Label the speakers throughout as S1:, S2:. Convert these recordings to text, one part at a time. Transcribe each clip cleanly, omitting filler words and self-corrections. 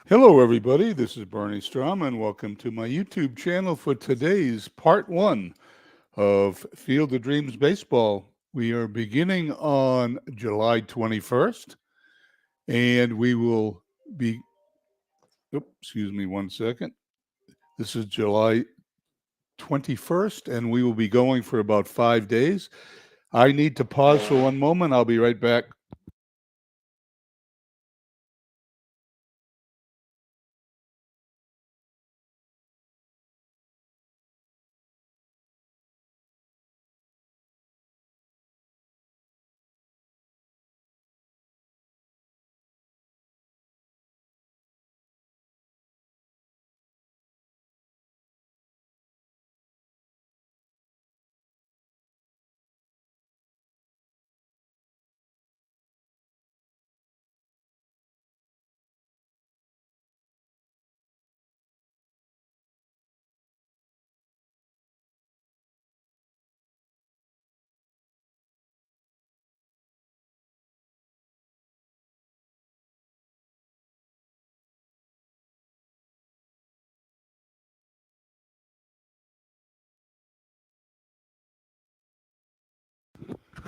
S1: Hello, everybody. This is Bernie Strom, and welcome to my YouTube channel for today's part one of Field of Dreams Baseball. We are beginning on July 21st, and we will be, excuse me one second. This is July 21st, and we will be going for about 5 days. I need to pause for one moment. I'll be right back.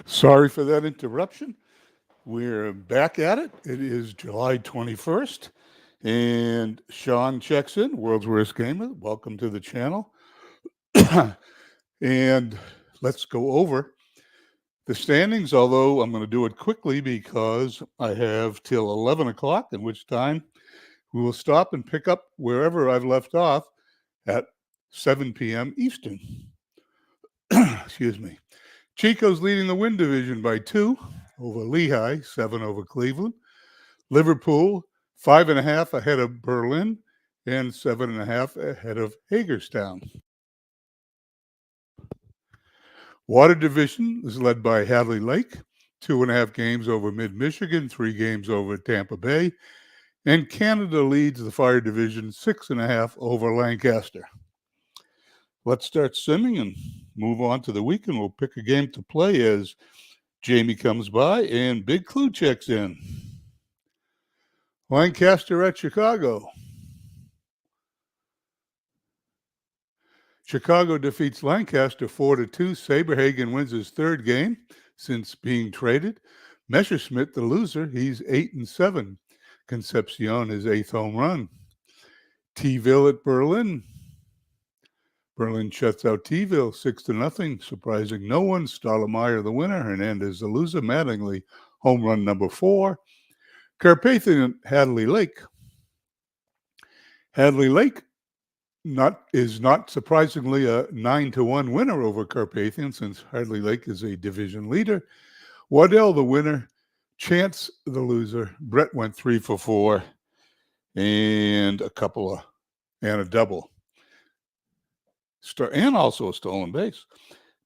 S1: Sorry for that interruption. We're back at it. It is July 21st, and Sean checks in, World's Worst Gamer. Welcome to the channel. And let's go over the standings, although I'm going to do it quickly because I have till 11 o'clock, in which time we will stop and pick up wherever I've left off at 7 p.m. Eastern. Excuse me. Chico's leading the win division by 2 over Lehigh, 7 over Cleveland. Liverpool, 5.5 ahead of Berlin, and 7.5 ahead of Hagerstown. Water division is led by Hadley Lake, 2.5 games over Mid-Michigan, 3 games over Tampa Bay, and Canada leads the fire division 6.5 over Lancaster. Let's start simming and move on to the weekend. We'll pick a game to play as Jamie comes by and Big Clue checks in. Lancaster at Chicago. Chicago defeats Lancaster 4-2. Saberhagen wins his third game since being traded. Messerschmidt, the loser, he's 8-7. Concepcion, his 8th home run. T-Ville at Berlin. Berlin shuts out T-Ville 6-0, surprising no one. Stottlemyre the winner, Hernandez the loser. Mattingly, home run number 4. Carpathian at Hadley Lake. Hadley Lake is not surprisingly a 9-1 winner over Carpathian, since Hadley Lake is a division leader. Waddell the winner, Chance the loser. Brett went 3 for 4 and a double. And also a stolen base.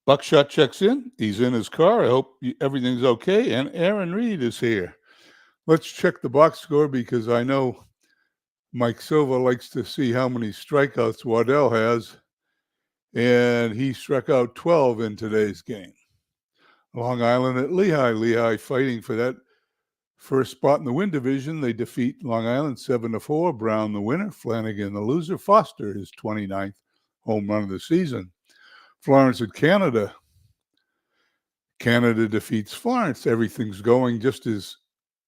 S1: Buckshot checks in. He's in his car. I hope everything's okay. And Aaron Reed is here. Let's check the box score because I know Mike Silva likes to see how many strikeouts Waddell has. And he struck out 12 in today's game. Long Island at Lehigh. Lehigh fighting for that first spot in the win division. They defeat Long Island 7-4. Brown the winner. Flanagan the loser. Foster his 29th home run of the season. Florence at Canada. Canada defeats Florence. Everything's going just as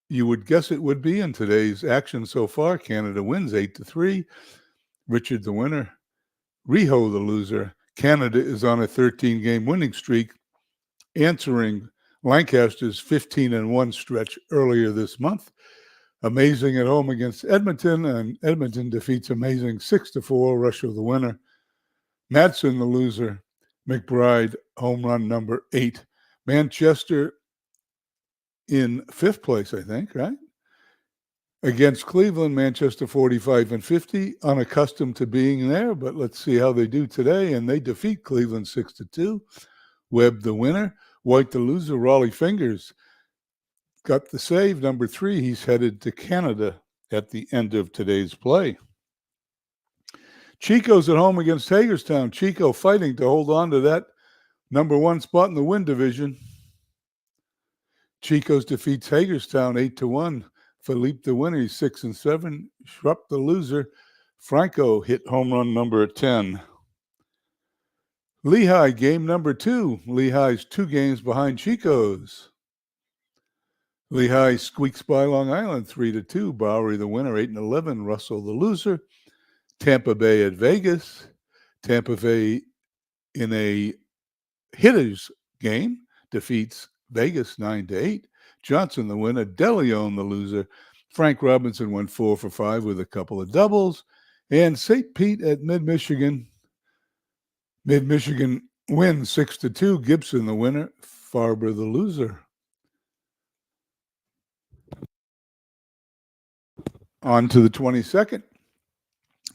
S1: you would guess it would be in today's action so far. Canada wins 8-3. Richard the winner. Riho the loser. Canada is on a 13-game winning streak, answering Lancaster's 15-1 stretch earlier this month. Amazing at home against Edmonton, and Edmonton defeats Amazing 6-4. Russia the winner. Madsen the loser. McBride home run number 8. Manchester in 5th place, I think, right? Against Cleveland, Manchester 45-50, unaccustomed to being there, but let's see how they do today. And they defeat Cleveland 6-2. Webb the winner. White the loser. Raleigh Fingers got the save, number 3. He's headed to Canada at the end of today's play. Chico's at home against Hagerstown. Chico fighting to hold on to that number 1 spot in the win division. Chico's defeats Hagerstown 8-1. Philippe the winner, he's 6-7. Schrupp the loser. Franco hit home run number 10. Lehigh, game number 2. Lehigh's 2 games behind Chico's. Lehigh squeaks by Long Island 3-2. Bowery the winner, 8-11. Russell the loser. Tampa Bay at Vegas. Tampa Bay in a hitters game defeats Vegas 9-8. Johnson the winner. DeLeon the loser. Frank Robinson went 4 for 5 with a couple of doubles. And St. Pete at Mid-Michigan. Mid-Michigan wins 6-2. Gibson the winner. Farber the loser. On to the 22nd.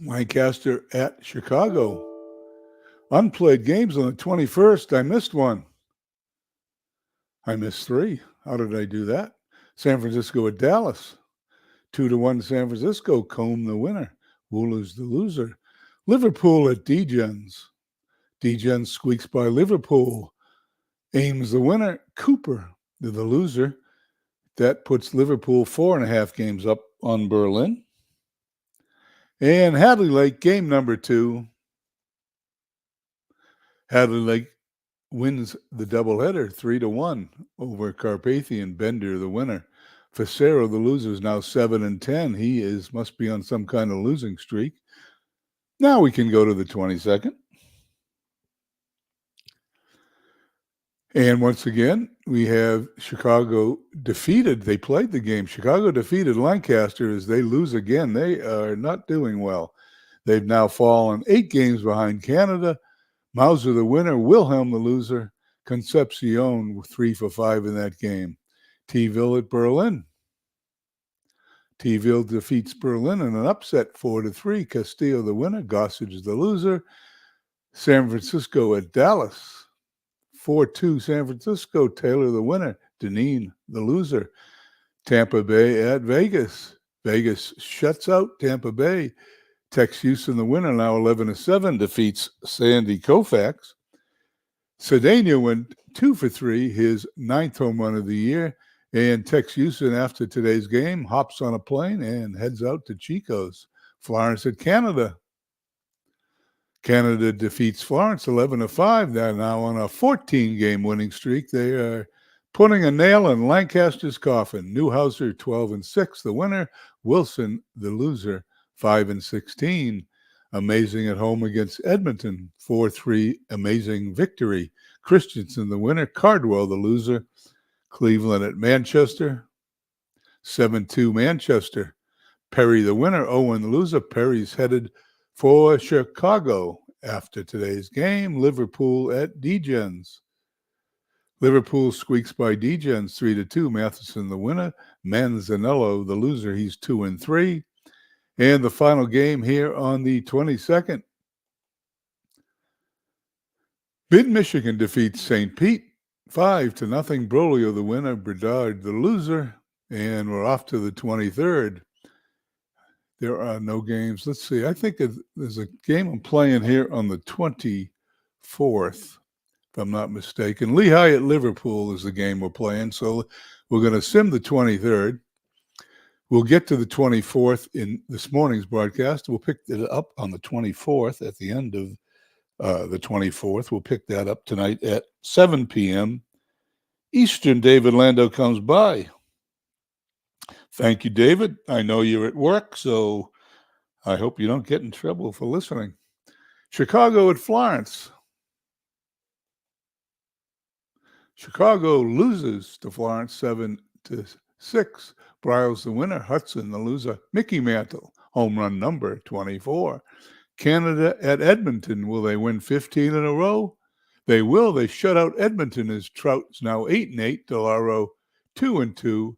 S1: Lancaster at Chicago. Unplayed games on the 21st. I missed one. I missed 3. How did I do that? San Francisco at Dallas. 2-1 San Francisco. Combe the winner. Woolers the loser. Liverpool at D-Gens. D-Gens squeaks by Liverpool. Ames the winner. Cooper the loser. That puts Liverpool 4.5 games up on Berlin. And Hadley Lake, game number 2. Hadley Lake wins the doubleheader 3-1 over Carpathian. Bender the winner. Facero the loser is now 7-10. He must be on some kind of losing streak. Now we can go to the 22nd. And once again, we have Chicago defeated. They played the game. Chicago defeated Lancaster as they lose again. They are not doing well. They've now fallen 8 games behind Canada. Mauser the winner. Wilhelm the loser. Concepcion 3 for 5 in that game. T-Ville at Berlin. T-Ville defeats Berlin in an upset 4-3. Castillo the winner. Gossage the loser. San Francisco at Dallas. 4-2 San Francisco. Taylor the winner. Deneen the loser. Tampa Bay at Vegas. Vegas shuts out Tampa Bay. Tex Houston the winner, now 11-7, defeats Sandy Koufax. Cedeno went 2 for 3, his 9th home run of the year. And Tex Houston, after today's game, hops on a plane and heads out to Chico's. Florence at Canada. Canada defeats Florence 11-5. They're now on a 14-game winning streak. They are putting a nail in Lancaster's coffin. Newhouser 12-6, the winner. Wilson, the loser, 5-16. Amazing at home against Edmonton, 4-3 amazing victory. Christensen, the winner. Cardwell, the loser. Cleveland at Manchester, 7-2 Manchester. Perry, the winner. Owen, the loser. Perry's headed for Chicago after today's game. Liverpool at D-Gens. Liverpool squeaks by D-Gens 3-2. Matheson, the winner. Manzanello, the loser. He's 2-3. And the final game here on the 22nd. Mid-Michigan defeats St. Pete 5-0. Brolio, the winner. Bredard, the loser. And we're off to the 23rd. There are no games. Let's see. I think there's a game I'm playing here on the 24th, if I'm not mistaken. Lehigh at Liverpool is the game we're playing. So we're going to sim the 23rd. We'll get to the 24th in this morning's broadcast. We'll pick it up on the 24th at the end of the 24th. We'll pick that up tonight at 7 p.m. Eastern. David Lando comes by. Thank you, David. I know you're at work, so I hope you don't get in trouble for listening. Chicago at Florence. Chicago loses to Florence 7-6. Bryles the winner. Hudson the loser. Mickey Mantle, home run number 24. Canada at Edmonton. Will they win 15 in a row? They will. They shut out Edmonton as Trout's now 8-8. DeLauro 2-2.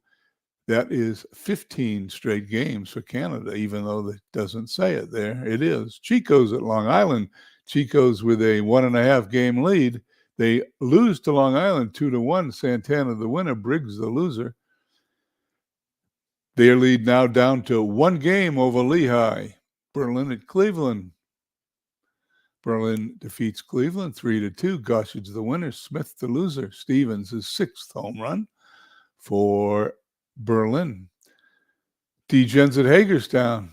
S1: That is 15 straight games for Canada, even though it doesn't say it there. It is. Chico's at Long Island. Chico's with a 1.5 game lead. They lose to Long Island 2-1. Santana the winner. Briggs the loser. Their lead now down to 1 game over Lehigh. Berlin at Cleveland. Berlin defeats Cleveland 3-2. Gossage the winner. Smith the loser. Stevens his 6th home run for Berlin. D-Gen's at Hagerstown.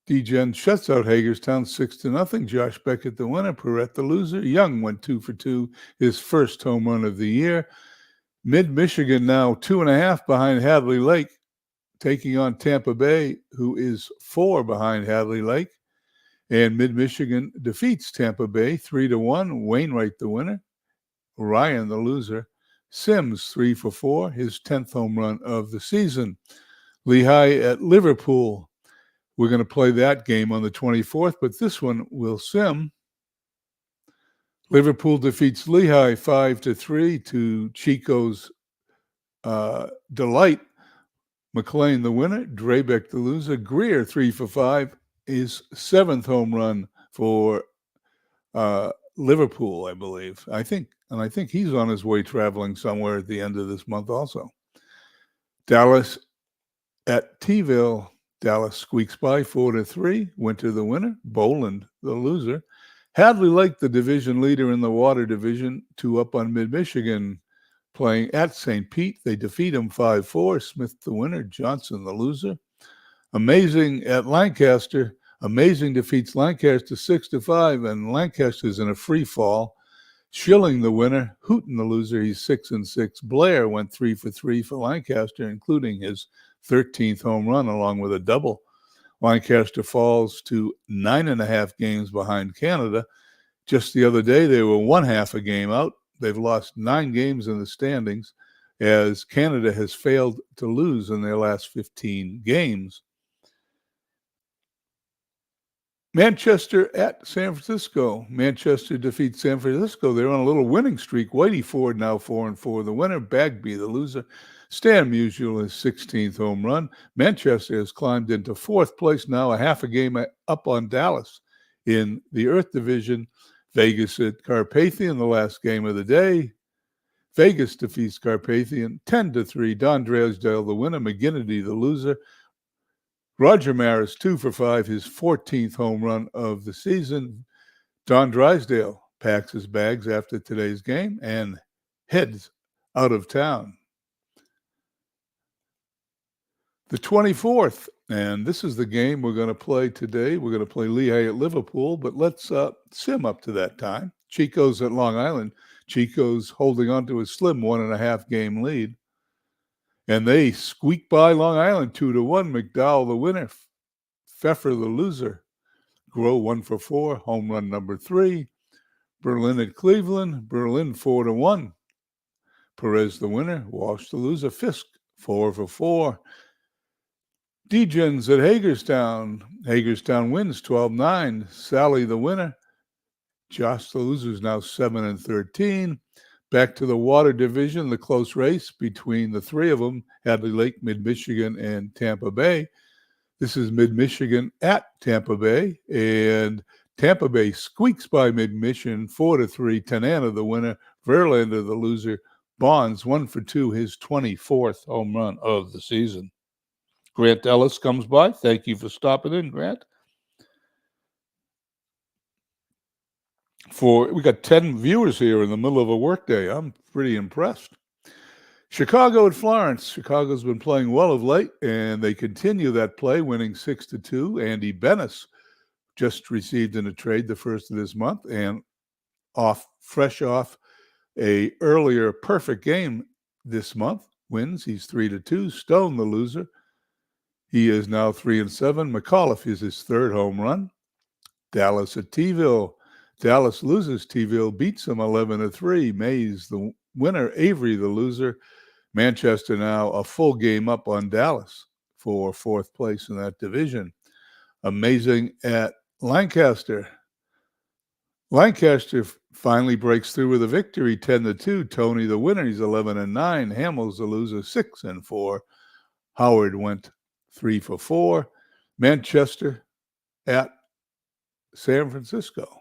S1: D-Gen shuts out Hagerstown 6-0. Josh Beckett the winner, Perrette the loser. Young went 2 for 2, his first home run of the year. Mid-Michigan now 2.5 behind Hadley Lake, taking on Tampa Bay, who is 4 behind Hadley Lake. And Mid-Michigan defeats Tampa Bay 3-1. Wainwright the winner, Ryan the loser. Sims 3 for 4, his 10th home run of the season. Lehigh at Liverpool. We're going to play that game on the 24th, but this one will sim. Liverpool defeats Lehigh 5-3 to Chico's delight. McLean the winner, Drabeck the loser. Greer 3 for 5, his 7th home run for Liverpool, I believe. I think he's on his way traveling somewhere at the end of this month also. Dallas at T-ville. Dallas squeaks by 4-3. Winter the winner. Boland the loser. Hadley Lake, the division leader in the water division, 2 up on Mid-Michigan, playing at St. Pete. They defeat him 5-4. Smith the winner. Johnson the loser. Amazing at Lancaster. Amazing defeats Lancaster 6-5, and Lancaster's in a free fall. Schilling the winner. Hooten the loser. He's 6-6. Blair went 3 for 3 for Lancaster, including his 13th home run along with a double. Lancaster falls to 9.5 games behind Canada. Just the other day, they were 1/2 a game out. They've lost 9 games in the standings as Canada has failed to lose in their last 15 games. Manchester at San Francisco. Manchester defeats San Francisco. They're on a little winning streak. Whitey Ford now 4-4. The winner, Bagby the loser. Stan Musial his 16th home run. Manchester has climbed into 4th place now, a 1/2 a game up on Dallas in the Earth Division. Vegas at Carpathian, the last game of the day. Vegas defeats Carpathian 10-3. Don Drysdale the winner. McGinnity the loser. Roger Maris 2 for 5, his 14th home run of the season. Don Drysdale packs his bags after today's game and heads out of town. The 24th, and this is the game we're going to play today. We're going to play Lehigh at Liverpool, but let's sim up to that time. Chico's at Long Island. Chico's holding on to a slim 1.5 game lead. And they squeak by Long Island 2-1. McDowell the winner. Pfeffer the loser. Grow 1 for 4. Home run number 3. Berlin at Cleveland. Berlin 4-1. Perez the winner. Walsh the loser. Fisk 4 for 4. D-Gens at Hagerstown. Hagerstown wins 12-9. Sally the winner. Josh the loser is now 7-13. Back to the water division, the close race between the 3 of them, Hadley Lake, Mid-Michigan, and Tampa Bay. This is Mid-Michigan at Tampa Bay, and Tampa Bay squeaks by Mid-Michigan 4-3. Tanana the winner, Verlander the loser. Bonds 1 for 2, his 24th home run of the season. Grant Ellis comes by. Thank you for stopping in, Grant. We got 10 viewers here in the middle of a workday. I'm pretty impressed. Chicago at Florence. Chicago's been playing well of late, and they continue that play, winning 6-2. Andy Bennis just received in a trade the first of this month, and fresh off a earlier perfect game this month, wins. He's 3-2. Stone the loser. He is now 3-7. McAuliffe is his 3rd home run. Dallas at T-ville. Dallas loses. T-ville beats them 11-3. Mays the winner. Avery the loser. Manchester now a full game up on Dallas for 4th place in that division. Amazing at Lancaster. Lancaster finally breaks through with a victory, 10-2. Tony the winner. He's 11-9. Hamill's the loser, 6-4. Howard went 3 for 4. Manchester at San Francisco.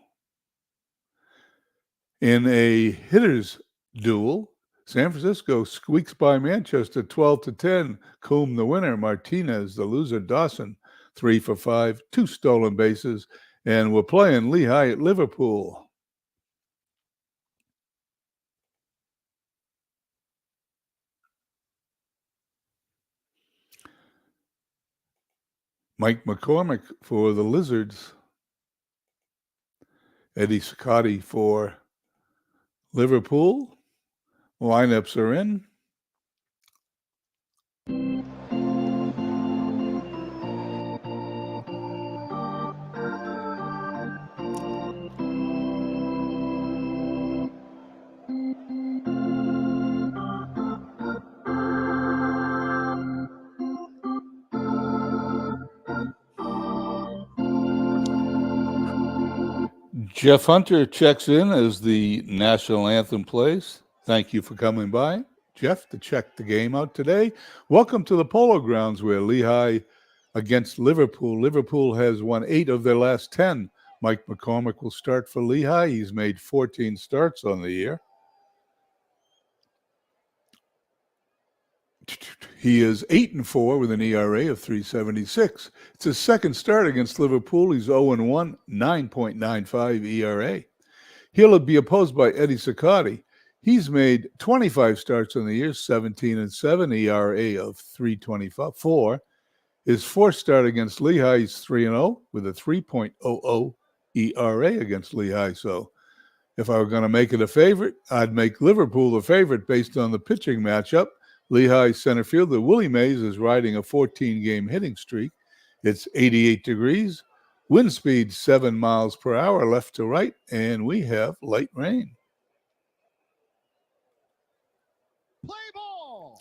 S1: In a hitter's duel, San Francisco squeaks by Manchester 12-10. Coombe the winner. Martinez the loser. Dawson 3 for 5. 2 stolen bases. And we're playing Lehigh at Liverpool. Mike McCormick for the Lizards. Eddie Siccotti for Liverpool. Lineups are in. Jeff Hunter checks in as the national anthem plays. Thank you for coming by, Jeff, to check the game out today. Welcome to the Polo Grounds where Lehigh against Liverpool. Liverpool has won 8 of their last 10. Mike McCormick will start for Lehigh. He's made 14 starts on the year. He is 8-4 with an ERA of 3.76. It's his second start against Liverpool. He's 0-1, 9.95 ERA. He'll be opposed by Eddie Siccotti. He's made 25 starts on the year, 17-7, ERA of 3.24. His fourth start against Lehigh, he's 3-0 with a 3.00 ERA against Lehigh. So if I were going to make it a favorite, I'd make Liverpool the favorite based on the pitching matchup. Lehigh center fielder Willie Mays is riding a 14-game hitting streak. It's 88 degrees, wind speed 7 miles per hour left to right, and we have light rain. Play ball.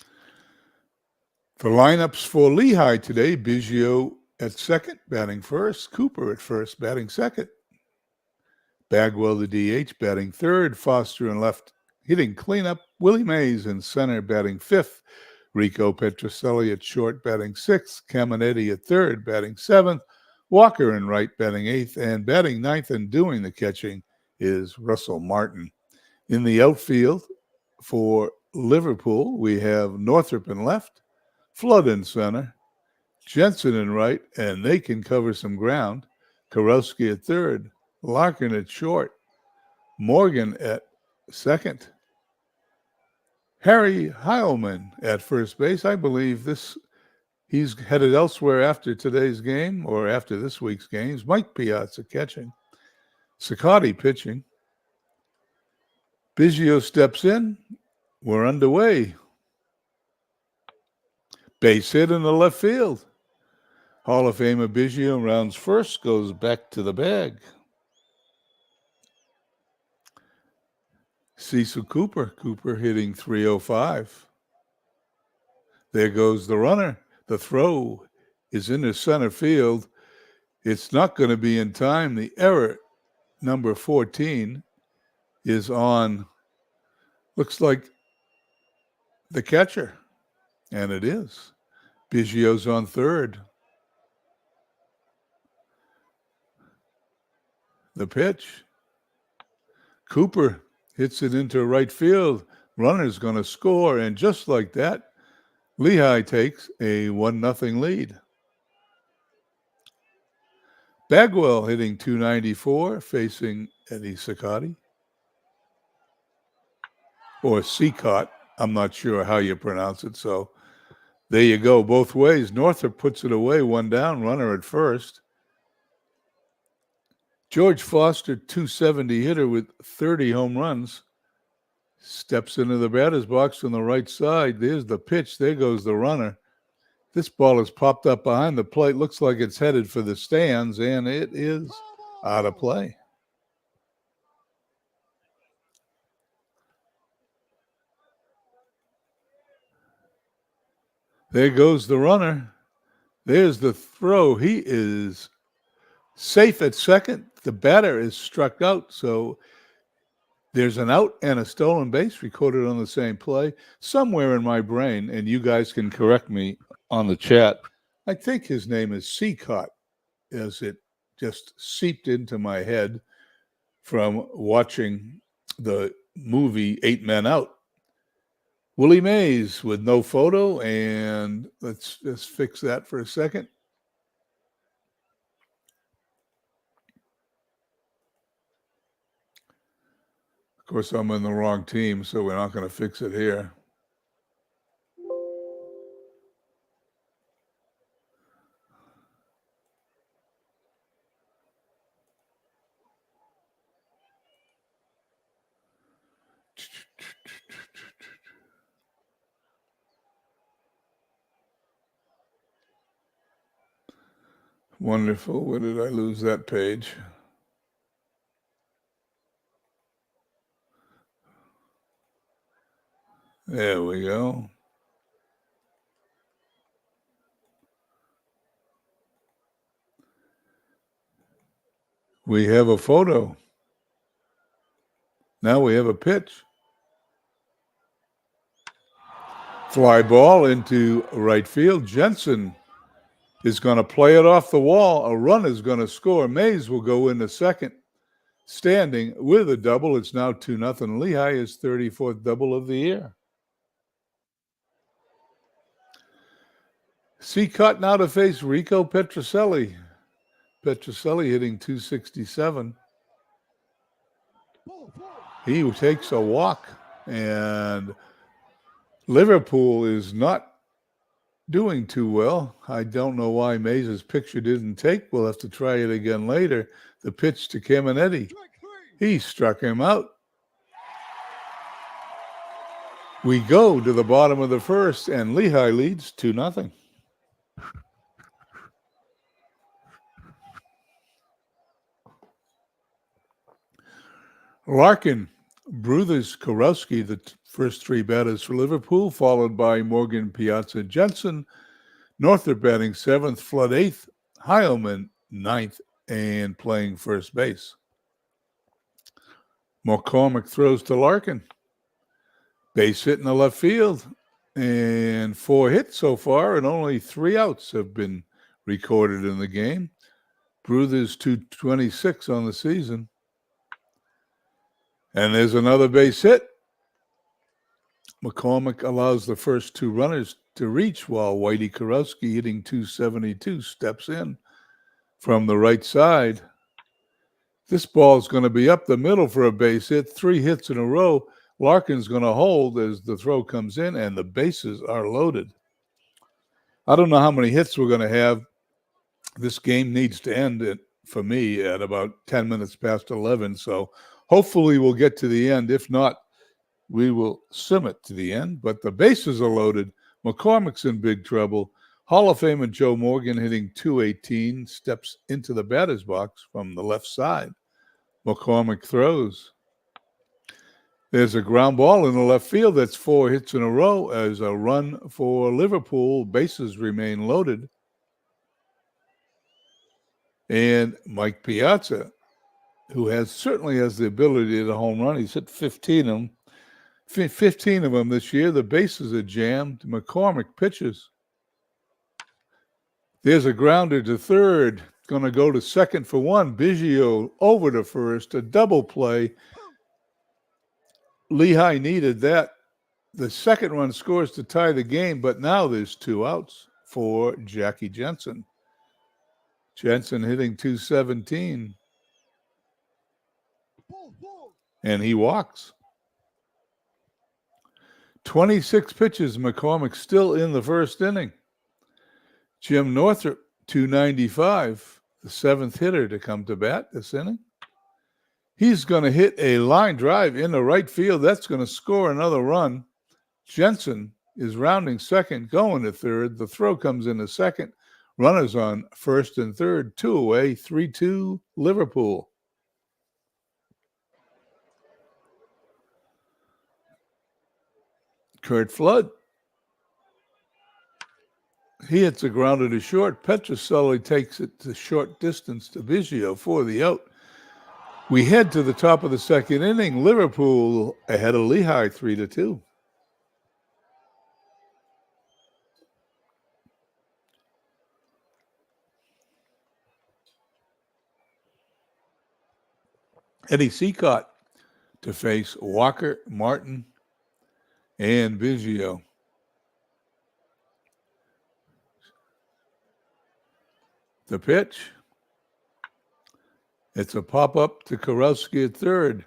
S1: For lineups for Lehigh today, Biggio at second, batting first. Cooper at first, batting second. Bagwell, the DH, batting third. Foster in left, hitting cleanup. Willie Mays in center, batting fifth. Rico Petrocelli at short, batting sixth. Caminetti at third, batting seventh. Walker in right, batting eighth. And batting ninth and doing the catching is Russell Martin. In the outfield for Liverpool, we have Northrop in left, Flood in center, Jensen in right, and they can cover some ground. Karowski at third, Larkin at short, Morgan at second. Harry Heilman at first base. I believe he's headed elsewhere after today's game or after this week's games. Mike Piazza catching. Siccotti pitching. Biggio steps in. We're underway. Base hit in the left field. Hall of Famer Biggio rounds first, goes back to the bag. Cecil Cooper hitting 305. There goes the runner. The throw is into center field. It's not going to be in time. The error, number 14, is on, looks like the catcher, and it is. Biggio's on third. The pitch. Cooper hits it into right field. Runner's going to score, and just like that, Lehigh takes a 1-0 lead. Bagwell hitting 294, facing Eddie Siccotti. Or Sicott. I'm not sure how you pronounce it, so there you go, both ways. Northrop puts it away, one down, runner at first. George Foster, 270 hitter with 30 home runs, steps into the batter's box on the right side. There's the pitch. There goes the runner. This ball has popped up behind the plate. Looks like it's headed for the stands, and it is out of play. There goes the runner. There's the throw. He is safe at second. The batter is struck out, so there's an out and a stolen base recorded on the same play. Somewhere in my brain, and you guys can correct me on the chat, I think his name is Sicott, as it just seeped into my head from watching the movie 8 Men Out. Willie Mays with no photo, and let's just fix that for a second. Of course, I'm in the wrong team, so we're not going to fix it here. Wonderful. Where did I lose that page? There we go. We have a photo. Now we have a pitch. Fly ball into right field. Jensen is going to play it off the wall. A run is going to score. Mays will go into second, standing with a double. It's now 2-0. Lehigh is 34th double of the year. Seacott now to face Rico Petrocelli. Petrocelli hitting 267. He takes a walk, and Liverpool is not doing too well. I don't know why Mays' picture didn't take. We'll have to try it again later. The pitch to Caminetti. He struck him out. We go to the bottom of the first, and Lehigh leads 2-0. Larkin, Bruthers, Kurowski, the first three batters for Liverpool, followed by Morgan, Piazza, Jensen. Northrop batting seventh, Flood eighth, Heilman ninth, and playing first base. McCormick throws to Larkin. Base hit in the left field, and 4 hits so far, and only 3 outs have been recorded in the game. Bruthers 226 on the season. And there's another base hit. McCormick allows the first 2 runners to reach, while Whitey Kurowski, hitting 272, steps in from the right side. This ball is going to be up the middle for a base hit. 3 hits in a row. Larkin's going to hold as the throw comes in, and the bases are loaded. I don't know how many hits we're going to have. This game needs to end, for me, at about 10 minutes past 11, so hopefully we'll get to the end. If not, we will sim it to the end. But the bases are loaded. McCormick's in big trouble. Hall of Famer Joe Morgan, hitting 218, steps into the batter's box from the left side. McCormick throws. There's a ground ball in the left field. That's 4 hits in a row as a run for Liverpool. Bases remain loaded. And Mike Piazza, who certainly has the ability to hit a home run. He's hit 15 of them this year. The bases are jammed. McCormick pitches. There's a grounder to third. Going to go to second for 1. Biggio over to first. A double play. Lehigh needed that. The second run scores to tie the game, but now there's 2 outs for Jackie Jensen. Jensen hitting 217. And he walks. 26 pitches. McCormick still in the first inning. Jim Northrop, 295, the 7th hitter to come to bat this inning. He's going to hit a line drive into right field. That's going to score another run. Jensen is rounding second, going to third. The throw comes into second. Runners on first and third, 2 away, 3-2 Liverpool. Kurt Flood. He hits a grounder to short. Petrocelli takes it to short distance to Biggio for the out. We head to the top of the second inning. Liverpool ahead of Lehigh 3-2. Eddie Seacott to face Walker, Martin, and Biggio. The pitch. It's a pop-up to Kurowski at third.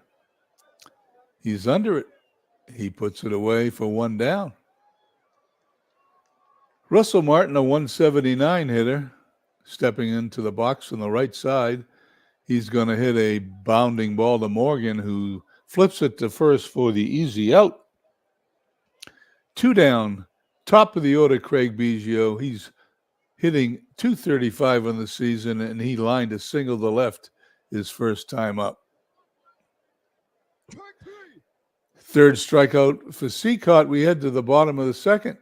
S1: He's under it. He puts it away for 1 down. Russell Martin, a 179 hitter, stepping into the box on the right side. He's going to hit a bounding ball to Morgan, who flips it to first for the easy out. 2 down, top of the order, Craig Biggio. He's hitting .235 on the season, and he lined a single to left his first time up. Third strikeout for Tate. We head to the bottom of the second.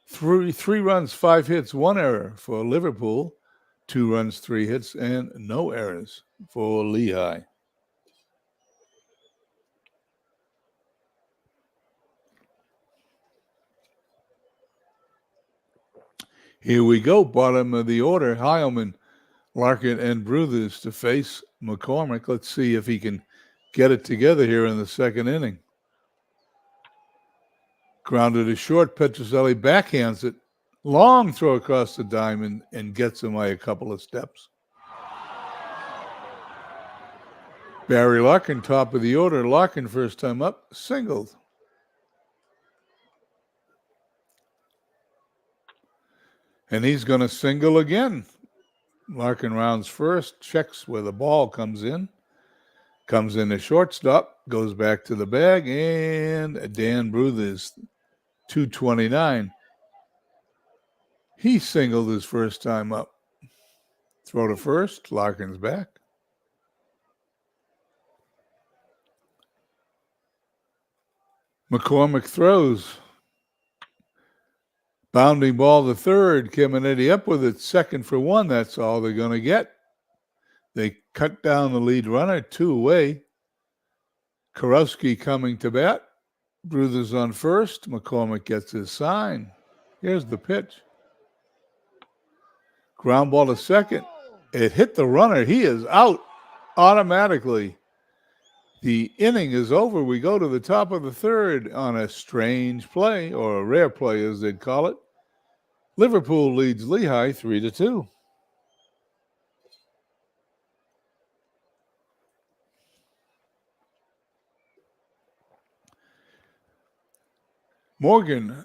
S1: Three runs, 5 hits, 1 error for Liverpool. 2 runs, 3 hits, and no errors for Lehigh. Here we go, bottom of the order. Heilman, Larkin, and Bruthers to face McCormick. Let's see if he can get it together here in the second inning. Grounded to short. Petroselli backhands it. Long throw across the diamond and gets him by a couple of steps. Barry Larkin, top of the order. Larkin, first time up, singled. And he's going to single again. Larkin rounds first, checks where the ball comes in to shortstop, goes back to the bag, and Dan Bruthers, 229. He singled his first time up. Throw to first, Larkin's back. McCormick throws. Bounding ball to third. Caminiti up with it. 2nd for 1. That's all they're going to get. They cut down the lead runner, 2 away. Kurowski coming to bat. Bruthers on first. McCormick gets his sign. Here's the pitch. Ground ball to second. It hit the runner. He is out automatically. The inning is over. We go to the top of the third on a strange play, or a rare play as they'd call it. Liverpool leads Lehigh 3-2. Morgan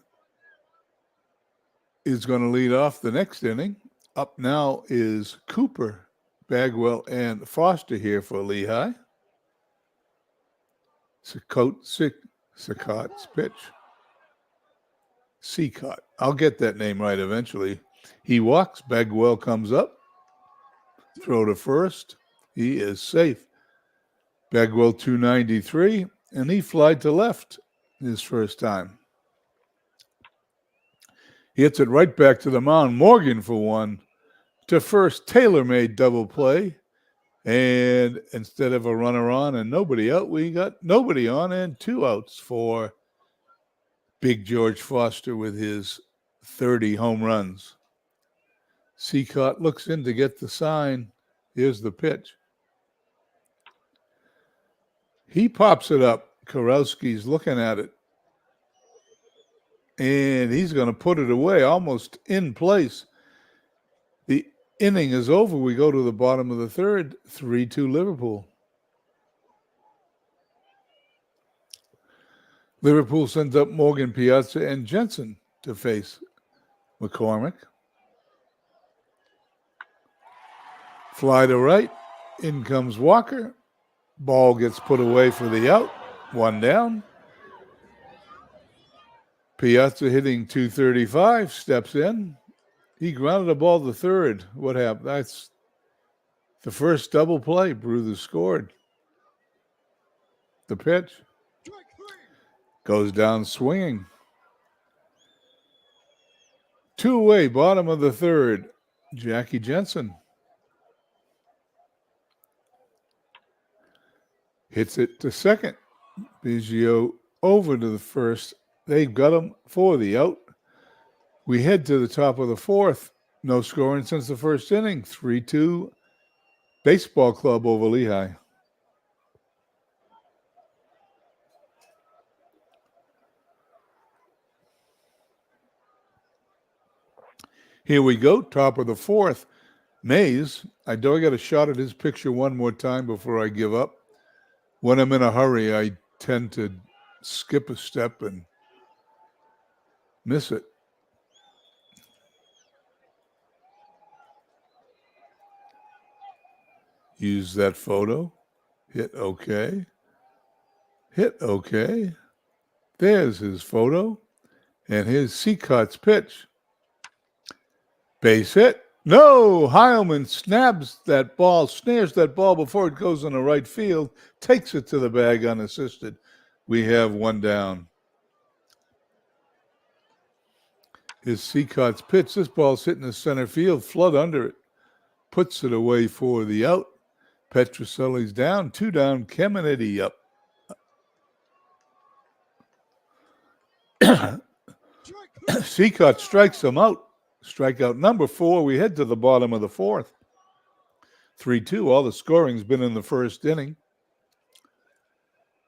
S1: is going to lead off the next inning. Up now is Cooper, Bagwell, and Foster here for Lehigh. Sicot's pitch. Seacott. I'll get that name right eventually. He walks. Bagwell comes up. Throw to first. He is safe. Bagwell 293, and he flied to left his first time. He hits it right back to the mound. Morgan for 1. To first, Taylor made double play. And instead of a runner on and nobody out, we got nobody on and 2 outs for Big George Foster with his 30 home runs. Seacott looks in to get the sign. Here's the pitch. He pops it up. Kurowski's looking at it. And he's going to put it away almost in place. The inning is over. We go to the bottom of the third, 3-2 Liverpool. Liverpool sends up Morgan, Piazza, and Jensen to face McCormick. Fly to right. In comes Walker. Ball gets put away for the out. 1 down. Piazza hitting .235, steps in. He grounded a ball to third. What happened? That's the first double play. Bruthers scored. The pitch goes down swinging. 2 away, bottom of the third. Jackie Jensen hits it to second. Biggio over to the first. They've got him for the out. We head to the top of the fourth. No scoring since the first inning. 3-2 Baseball Club over Lehigh. Here we go, top of the fourth. Mays, I got a shot at his picture one more time before I give up. When I'm in a hurry, I tend to skip a step and miss it. Use that photo. Hit OK. Hit okay. There's his photo and his Seacot's pitch. Base hit. No, Heilman snares that ball before it goes in the right field, takes it to the bag unassisted. We have one down. His Seacot's pitch. This ball's hitting the center field. Flood under it. Puts it away for the out. Petroselli's down. 2 down. Caminiti up. Seacott strikes him out. Strikeout number 4. We head to the bottom of the 4th. 3-2. All the scoring's been in the first inning.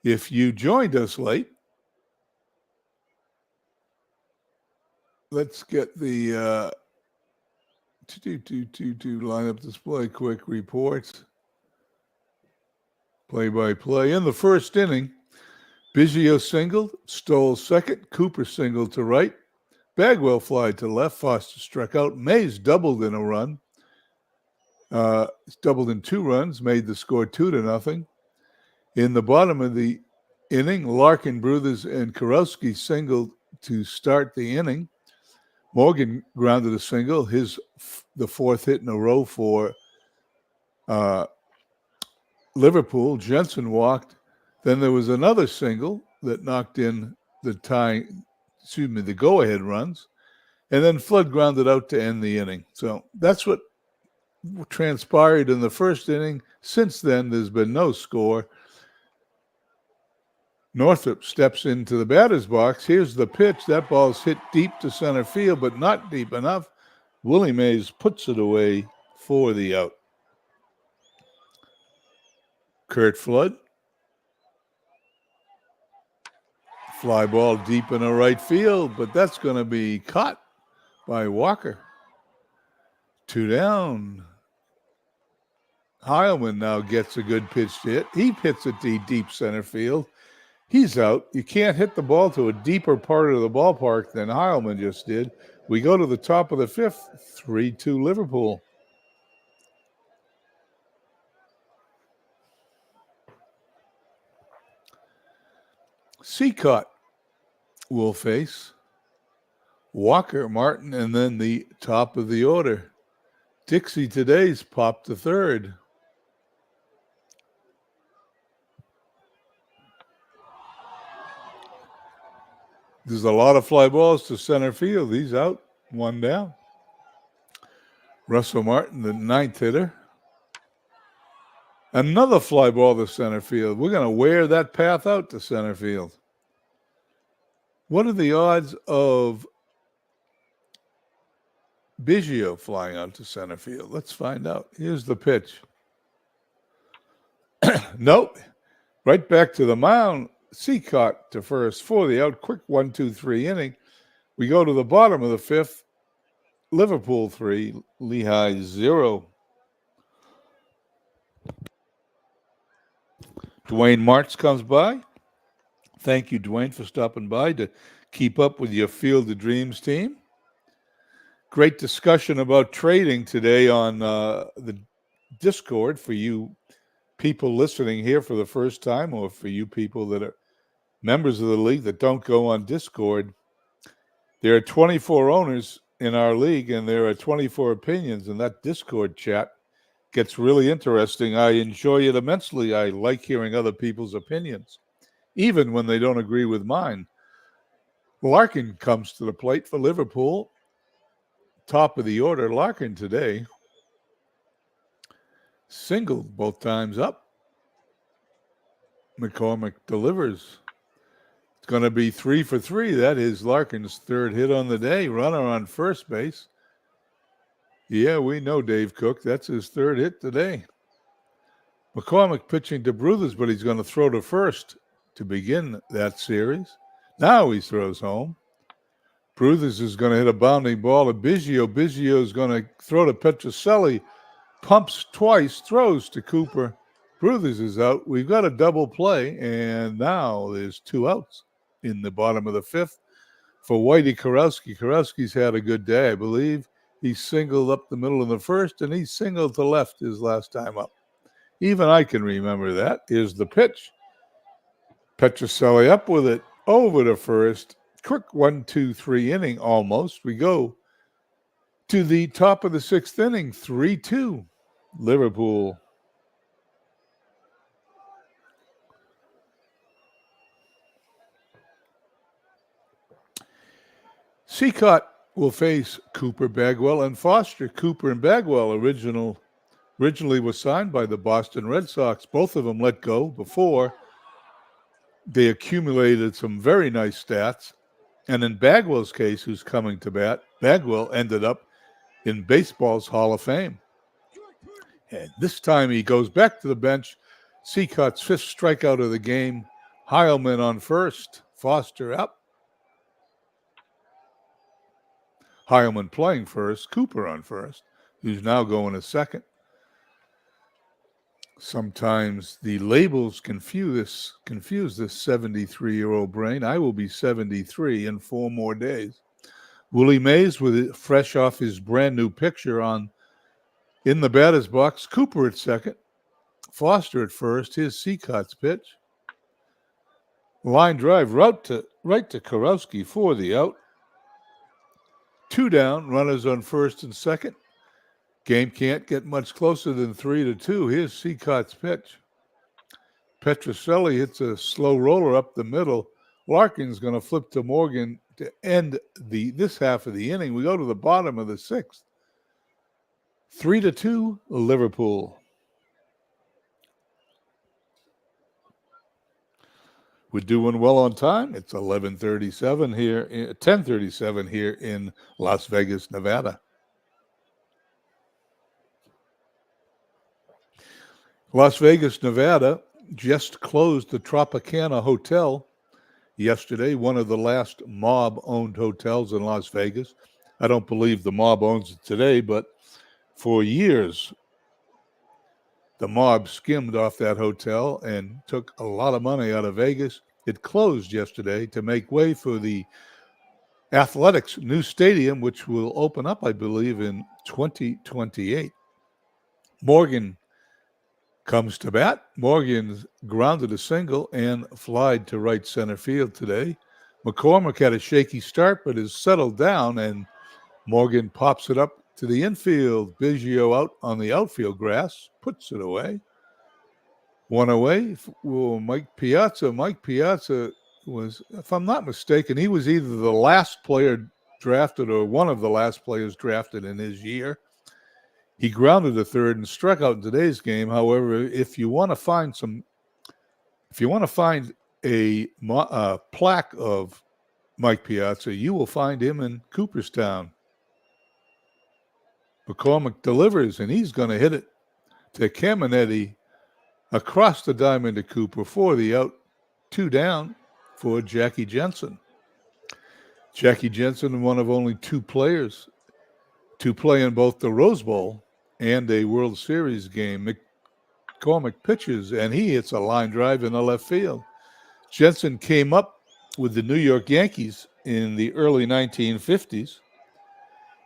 S1: If you joined us late, let's get the 2-2-2-2 lineup display. Quick reports. Play-by-play. In the first inning, Biggio singled, Stoll second, Cooper singled to right, Bagwell fly to left, Foster struck out, Mays doubled in a run. Doubled in 2 runs, made the score 2-0. In the bottom of the inning, Larkin, Bruthers, and Kurowski singled to start the inning. Morgan grounded a single, the 4th hit in a row for Liverpool. Jensen walked. Then there was another single that knocked in the go-ahead runs. And then Flood grounded out to end the inning. So that's what transpired in the first inning. Since then, there's been no score. Northrop steps into the batter's box. Here's the pitch. That ball's hit deep to center field, but not deep enough. Willie Mays puts it away for the out. Curt Flood. Fly ball deep in the right field, but that's going to be caught by Walker. 2 down. Heilman now gets a good pitch to hit. He hits it to deep center field. He's out. You can't hit the ball to a deeper part of the ballpark than Heilman just did. We go to the top of the 5th, 3-2 Liverpool. Seacott will face Walker, Martin, and then the top of the order. Dixie today's popped to 3rd. There's a lot of fly balls to center field. He's out, 1 down. Russell Martin, the 9th hitter. Another fly ball to center field. We're going to wear that path out to center field. What are the odds of Biggio flying out to center field? Let's find out. Here's the pitch. Nope. Right back to the mound. Seacott to first for the out. Quick 1-2-3 inning. We go to the bottom of the 5th. Liverpool 3, Lehigh 0. Dwayne Martz comes by. Thank you, Dwayne, for stopping by to keep up with your Field of Dreams team. Great discussion about trading today on the Discord for you people listening here for the first time, or for you people that are members of the league that don't go on Discord. There are 24 owners in our league, and there are 24 opinions, and that Discord chat gets really interesting. I enjoy it immensely. I like hearing other people's opinions, even when they don't agree with mine. Larkin comes to the plate for Liverpool. Top of the order, Larkin today. Singled both times up. McCormick delivers. It's going to be 3 for 3. That is Larkin's 3rd hit on the day. Runner on first base. Yeah, we know Dave Cook. That's his 3rd hit today. McCormick pitching to Bruthers, but he's going to throw to first to begin that series. Now he throws home. Bruthers is going to hit a bounding ball to Biggio. Biggio is going to throw to Petroselli. Pumps twice, throws to Cooper. Bruthers is out. We've got a double play, and now there's 2 outs in the bottom of the 5th for Whitey Kurowski. Kurowski's had a good day, I believe. He singled up the middle of the 1st, and he singled to left his last time up. Even I can remember that. Here's the pitch. Petroselli up with it over to first. Quick 1-2-3 inning almost. We go to the top of the sixth inning, 3-2. Liverpool. Seacott will face Cooper, Bagwell, and Foster. Cooper and Bagwell originally was signed by the Boston Red Sox. Both of them let go before they accumulated some very nice stats. And in Bagwell's case, who's coming to bat, Bagwell ended up in baseball's Hall of Fame. And this time he goes back to the bench. Seacott's fifth strikeout of the game. Heilman on first. Foster up. Heilman playing first. Cooper on first, who's now going to second. Sometimes the labels confuse this 73-year-old brain. I will be 73 in 4 more days. Willie Mays with it fresh off his brand new picture in the batter's box. Cooper at second. Foster at first. Here's Seacott's pitch. Line drive right to Karowski for the out. 2 down. Runners on first and second. Game can't get much closer than 3-2. Here's Seacott's pitch. Petroselli hits a slow roller up the middle. Larkin's going to flip to Morgan to end this half of the inning. We go to the bottom of the sixth. 3-2, Liverpool. We're doing well on time. It's 10:37 here in Las Vegas, Nevada. Las Vegas, Nevada just closed the Tropicana Hotel yesterday, one of the last mob-owned hotels in Las Vegas. I don't believe the mob owns it today, but for years, the mob skimmed off that hotel and took a lot of money out of Vegas. It closed yesterday to make way for the Athletics' new stadium, which will open up, I believe, in 2028. Morgan comes to bat. Morgan grounded a single and flied to right center field today. McCormick had a shaky start, but has settled down, and Morgan pops it up to the infield. Biggio out on the outfield grass, puts it away. 1 away. Mike Piazza. Mike Piazza was, if I'm not mistaken, he was either the last player drafted or one of the last players drafted in his year. He grounded a third and struck out in today's game. However, if you want to find a plaque of Mike Piazza, you will find him in Cooperstown. McCormick delivers, and he's going to hit it to Caminetti across the diamond to Cooper for the out. 2 down for Jackie Jensen. Jackie Jensen, one of only 2 players to play in both the Rose Bowl and a World Series game. McCormick pitches, and he hits a line drive in the left field. Jensen came up with the New York Yankees in the early 1950s,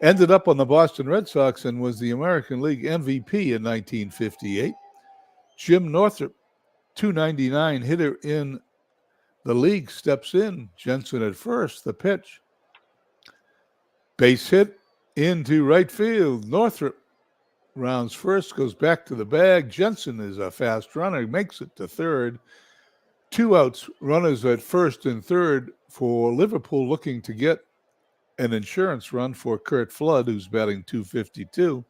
S1: ended up on the Boston Red Sox, and was the American League MVP in 1958. Jim Northrup, .299 hitter in the league, steps in. Jensen at first, the pitch. Base hit into right field. Northrup rounds first, goes back to the bag. Jensen is a fast runner, makes it to third. 2 outs, runners at first and third for Liverpool, looking to get an insurance run for Curt Flood, who's batting .252.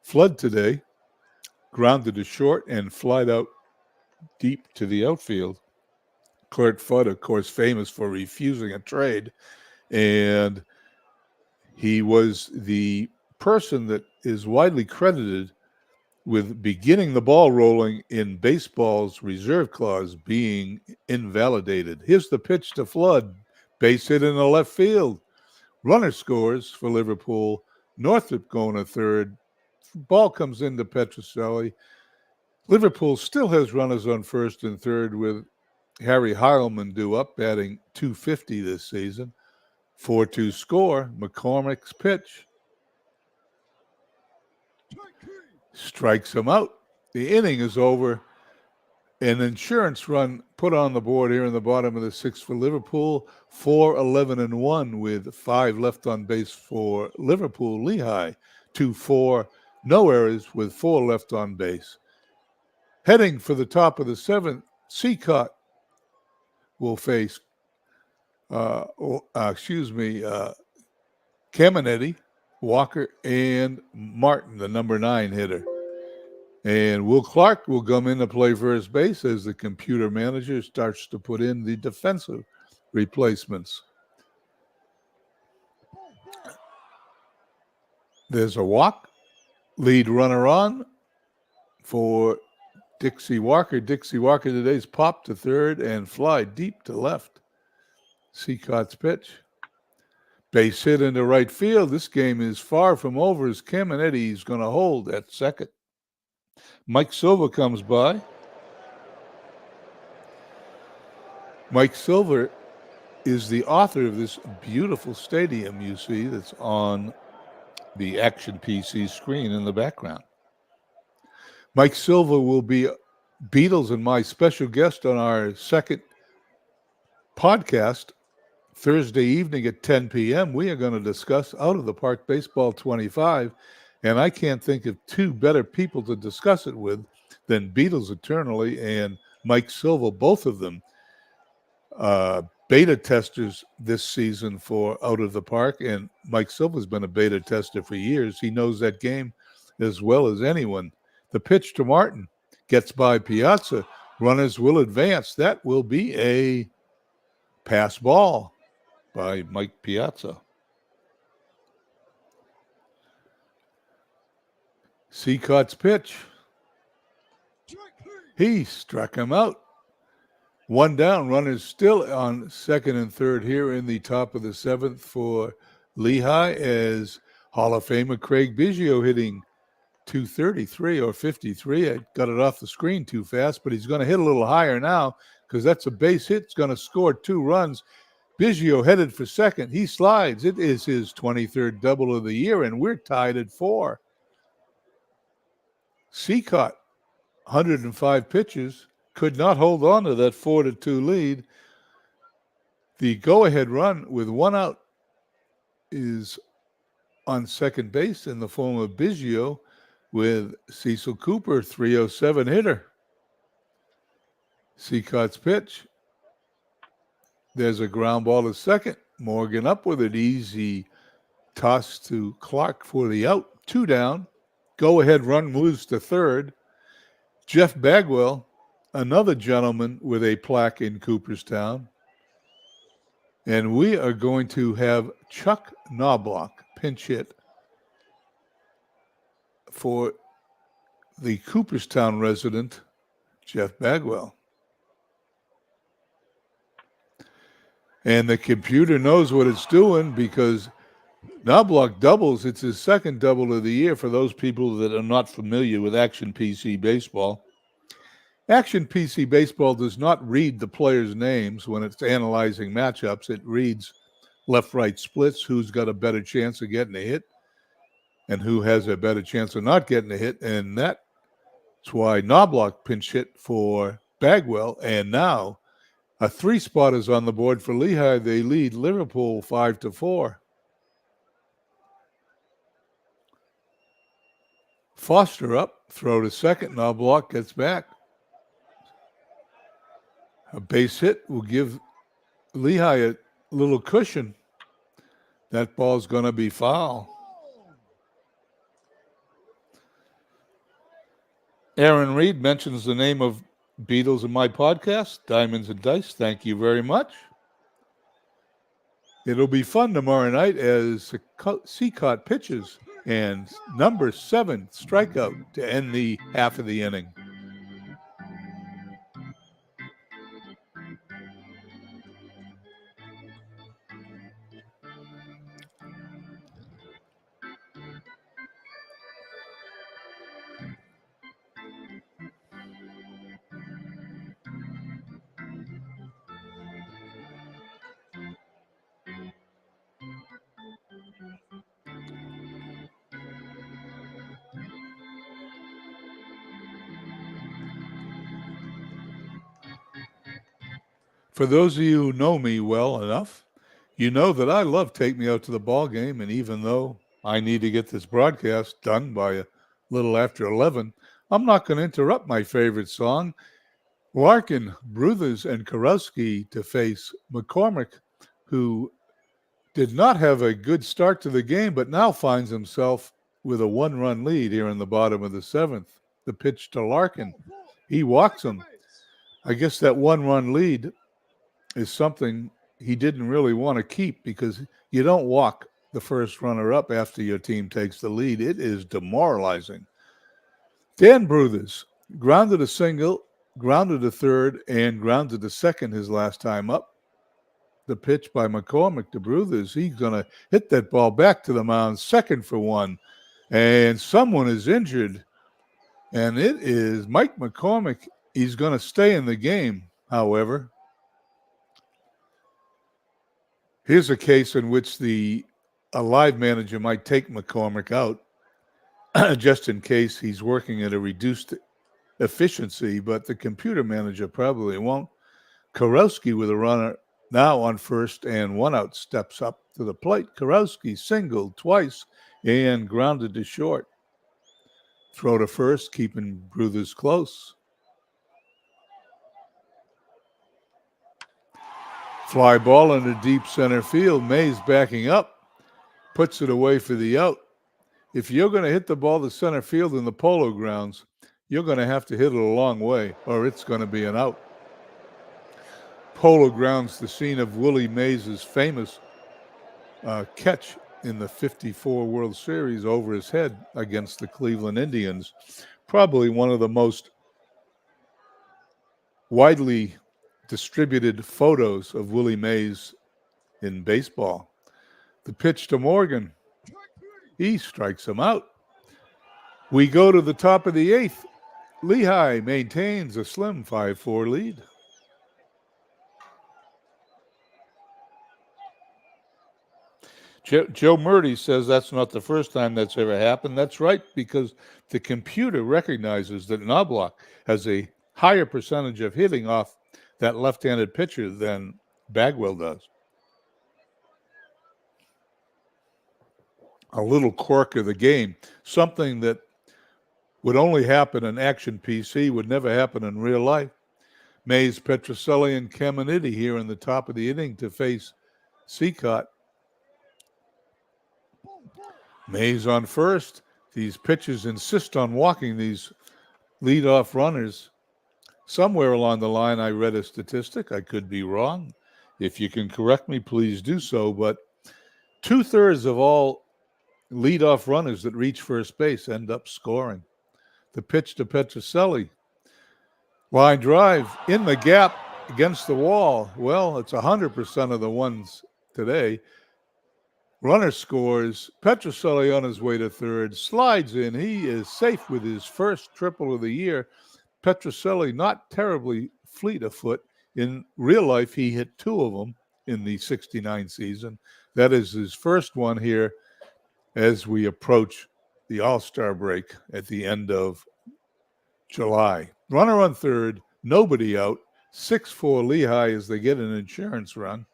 S1: Flood today grounded to short and flied out deep to the outfield. Curt Flood, of course, famous for refusing a trade, and he was the person that is widely credited with beginning the ball rolling in baseball's reserve clause being invalidated. Here's the pitch to Flood. Base hit in the left field. Runner scores for Liverpool. Northrup going to third. Ball comes into Petroselli. Liverpool still has runners on first and third with Harry Heilman due up, batting .250 this season. 4-2 score. McCormick's pitch. Strikes him out. The inning is over. An insurance run put on the board here in the bottom of the sixth for Liverpool. 4-11-1 with 5 left on base for Liverpool. Lehigh 2-4, no errors with 4 left on base. Heading for the top of the seventh, Seacott will face, Caminetti, Walker, and Martin, the number 9 hitter. And Will Clark will come in to play first base as the computer manager starts to put in the defensive replacements. There's a walk. Lead runner on for Dixie Walker. Dixie Walker today's popped to third and fly deep to left. Seacott's pitch. Base hit into right field. This game is far from over as Caminetti is going to hold at second. Mike Silva comes by. Mike Silva is the author of this beautiful stadium you see that's on the Action PC screen in the background. Mike Silva will be Beatles and my special guest on our second podcast Thursday evening at 10 p.m. We are going to discuss Out of the Park Baseball 25, and I can't think of 2 better people to discuss it with than Beatles Eternally and Mike Silva, both of them beta testers this season for Out of the Park, and Mike Silva's been a beta tester for years. He knows that game as well as anyone. The pitch to Martin gets by Piazza. Runners will advance. That will be a pass ball by Mike Piazza. Seacott's pitch. He struck him out. 1 down, runners still on second and third here in the top of the seventh for Lehigh as Hall of Famer Craig Biggio hitting 233 or 53. I got it off the screen too fast, but he's going to hit a little higher now because that's a base hit. It's going to score 2 runs. Biggio headed for second. He slides. It is his 23rd double of the year, and we're tied at 4. Seacott, 105 pitches, could not hold on to that 4-2 lead. The go-ahead run with 1 out is on second base in the form of Biggio with Cecil Cooper, 307 hitter. Seacott's pitch. There's a ground ball to second. Morgan up with it. Easy toss to Clark for the out. 2 down. Go-ahead run moves to third. Jeff Bagwell, another gentleman with a plaque in Cooperstown. And we are going to have Chuck Knobloch pinch hit for the Cooperstown resident, Jeff Bagwell. And the computer knows what it's doing because Knobloch doubles. It's his second double of the year for those people that are not familiar with Action PC Baseball. Action PC Baseball does not read the players' names when it's analyzing matchups. It reads left-right splits, who's got a better chance of getting a hit and who has a better chance of not getting a hit. And that's why Knobloch pinch hit for Bagwell. And now a 3-spot is on the board for Lehigh. They lead Liverpool 5-4. Foster up, throw to second. Knobloch gets back. A base hit will give Lehigh a little cushion. That ball's going to be foul. Aaron Reed mentions the name of Beatles in my podcast, Diamonds and Dice. Thank you very much. It'll be fun tomorrow night as Seacott pitches and number 7 strikeout to end the half of the inning. For those of you who know me well enough, you know that I love Take Me Out to the Ball Game, and even though I need to get this broadcast done by a little after 11, I'm not going to interrupt my favorite song. Larkin, Bruthers, and Karowski to face McCormick, who did not have a good start to the game, but now finds himself with a one-run lead here in the bottom of the seventh. The pitch to Larkin. He walks him. I guess that one-run lead is something he didn't really want to keep, because you don't walk the first runner up after your team takes the lead. It is demoralizing. Dan Bruthers grounded a single, grounded a third, and grounded a second his last time up. The pitch by McCormick to Bruthers. He's going to hit that ball back to the mound, second for one. And someone is injured, and it is Mike McCormick. He's going to stay in the game, however. Here's a case in which a live manager might take McCormick out just in case he's working at a reduced efficiency, but the computer manager probably won't. Karowski with a runner now on first and one out steps up to the plate. Karowski singled twice and grounded to short. Throw to first, keeping Bruthers close. Fly ball into deep center field. Mays backing up, puts it away for the out. If you're going to hit the ball to center field in the Polo Grounds, you're going to have to hit it a long way, or it's going to be an out. Polo Grounds, the scene of Willie Mays' famous catch in the '54 World Series over his head against the Cleveland Indians. Probably one of the most widely distributed photos of Willie Mays in baseball. The pitch to Morgan. He strikes him out. We go to the top of the eighth. Lehigh maintains a slim 5-4 lead. Joe Murdy says that's not the first time that's ever happened. That's right, because the computer recognizes that Knobloch has a higher percentage of hitting off that left-handed pitcher than Bagwell does. A little quirk of the game, something that would only happen in Action PC, would never happen in real life. Mays, Petrocelli, and Caminiti here in the top of the inning to face Seacott. Mays on first. These pitchers insist on walking these leadoff runners. Somewhere along the line, I read a statistic. I could be wrong. If you can correct me, please do so. But 2/3 of all leadoff runners that reach first base end up scoring. The pitch to Petrocelli. Line drive in the gap against the wall. Well, it's 100% of the ones today. Runner scores. Petrocelli on his way to third. Slides in. He is safe with his first triple of the year. Petrocelli not terribly fleet of foot. In real life, he hit 2 of them in the '69 season. That is his first one here as we approach the All-Star break at the end of July. Runner on third, nobody out. 6-4 Lehigh as they get an insurance run.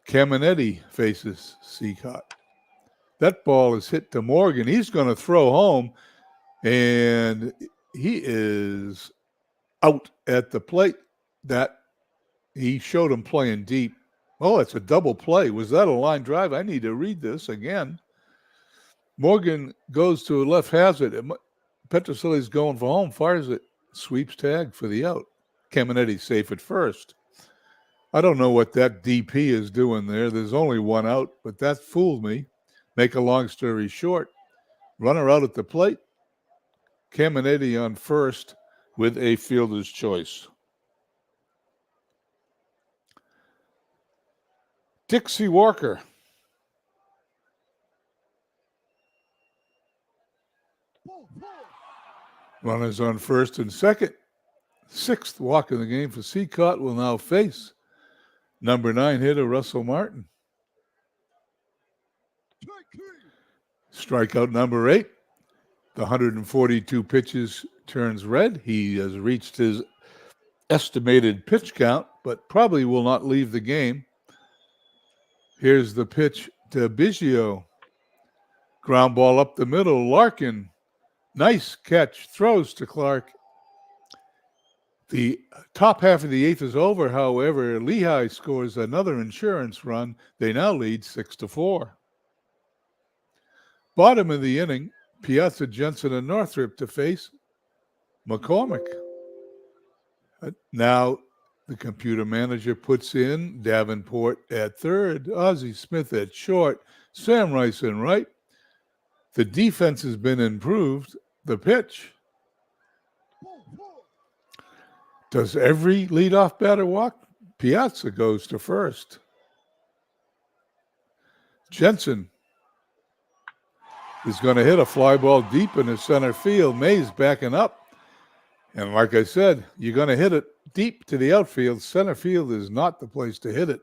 S1: Caminiti faces Seacott. That ball is hit to Morgan. He's going to throw home, and he is out at the plate. That he showed him playing deep. Oh, it's a double play. Was that a line drive? I need to read this again. Morgan goes to a left hazard. Petrocelli's going for home, fires it, sweeps tag for the out. Caminiti safe at first. I don't know what that DP is doing there. There's only one out, but that fooled me. Make a long story short, runner out at the plate. Caminiti on first with a fielder's choice. Dixie Walker. Runners on first and second. 6th walk in the game for Seacott will now face number 9 hitter Russell Martin. Strikeout number 8. The 142 pitches turns red. He has reached his estimated pitch count, but probably will not leave the game. Here's the pitch to Biggio. Ground ball up the middle. Larkin, nice catch, throws to Clark. The top half of the eighth is over. However, Lehigh scores another insurance run. They now lead 6-4. Bottom of the inning, Piazza, Jensen, and Northrop to face McCormick. Now the computer manager puts in Davenport at third, Ozzie Smith at short, Sam Rice in right. The defense has been improved. The pitch. Does every leadoff batter walk? Piazza goes to first. Jensen is going to hit a fly ball deep in the center field. Mays backing up. And like I said, you're going to hit it deep to the outfield. Center field is not the place to hit it.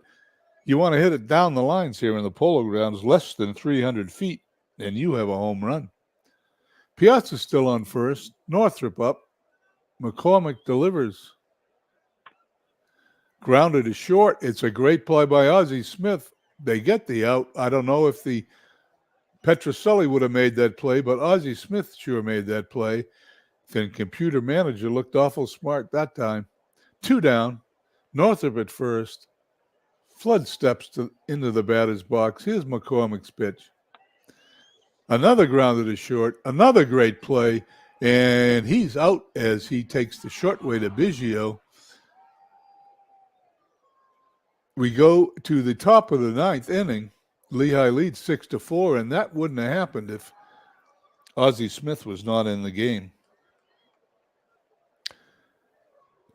S1: You want to hit it down the lines here in the Polo Grounds, less than 300 feet, and you have a home run. Piazza's still on first. Northrop up. McCormick delivers. Grounded to short. It's a great play by Ozzie Smith. They get the out. I don't know if the Petroselli would have made that play, but Ozzie Smith sure made that play. Then computer manager looked awful smart that time. 2 down. Northrop at first. Flood steps into the batter's box. Here's McCormick's pitch. Another grounded to short. Another great play. And he's out as he takes the short way to Biggio. We go to the top of the ninth inning. Lehigh leads 6-4, and that wouldn't have happened if Ozzie Smith was not in the game.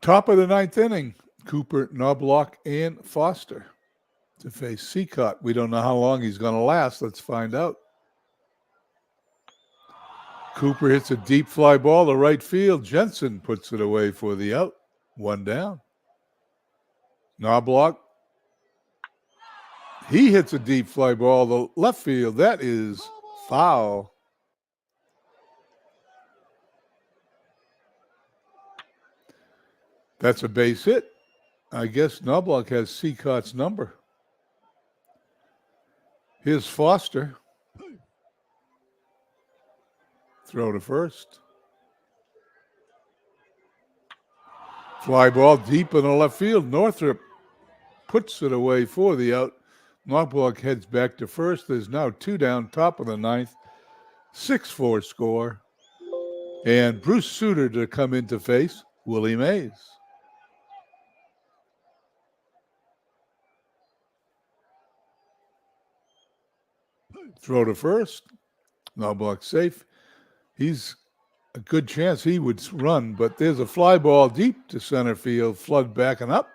S1: Top of the ninth inning, Cooper, Knobloch, and Foster to face Seacott. We don't know how long he's going to last. Let's find out. Cooper hits a deep fly ball to right field. Jensen puts it away for the out. 1 down. Knobloch. He hits a deep fly ball to left field. That is foul. That's a base hit. I guess Knobloch has Seacott's number. Here's Foster. Throw to first. Fly ball deep in the left field. Northrop puts it away for the out. Knobloch heads back to first. There's now 2 down, top of the ninth. 6-4 score. And Bruce Sutter to come in to face Willie Mays. Throw to first. Knobloch safe. He's a good chance he would run, but there's a fly ball deep to center field. Flood backing up.